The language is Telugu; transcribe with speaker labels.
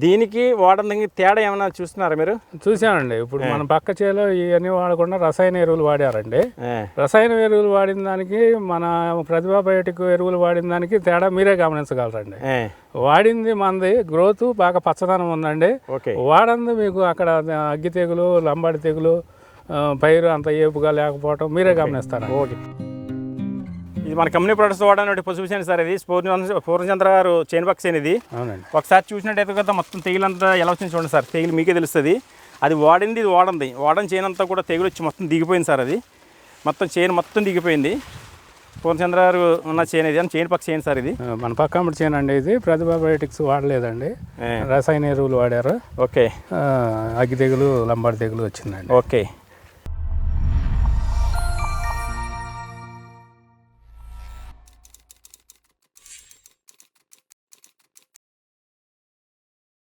Speaker 1: దీనికి వాడడానికి తేడా ఏమైనా చూస్తున్నారా మీరు?
Speaker 2: చూసామండి. ఇప్పుడు మన పక్క చేలో ఇవన్నీ వాడకుండా రసాయన ఎరువులు వాడారండి. రసాయన ఎరువులు వాడిన దానికి మన ప్రతిభా బయోటిక్ ఎరువులు వాడిన దానికి తేడా మీరే గమనించగలరండి. వాడింది మనది గ్రోత్ బాగా పచ్చదనం ఉందండి. వాడంది మీకు అక్కడ అగ్గి తెగులు, లంబాడి తెగులు, పైరు అంత ఏపుగా లేకపోవటం మీరే గమనిస్తారు.
Speaker 1: ఓకే, ఇది మన కంపెనీ ప్రొడక్ట్స్ వాడని పశువుసేన సార్. ఇది పూర్ణచంద్ర గారు చైన్ బాక్స్ ఇది.
Speaker 2: అవునండి.
Speaker 1: ఒకసారి చూసినట్టయితే కదా మొత్తం తెగులంతా ఎలా వచ్చింది చూడండి సార్. తెగులు మీకే తెలుస్తుంది. అది వాడింది, ఇది వాడని చైన్ అంతా కూడా తెగులు వచ్చి మొత్తం దిగిపోయింది సార్. అది మొత్తం చైన్ మొత్తం దిగిపోయింది. పూర్ణచంద్ర గారు ఉన్న చైన్ ఇది, అని చైన్ పక్క చైన్ సార్. ఇది
Speaker 2: మన పక్క చైన్ అండి. ఇది ప్రతిభా బయోటిక్స్ వాడలేదండి, రసాయన ఎరువులు వాడారు.
Speaker 1: ఓకే,
Speaker 2: అగ్గి తెగులు, లంబాడి తెగులు వచ్చిందండి.
Speaker 1: ఓకే.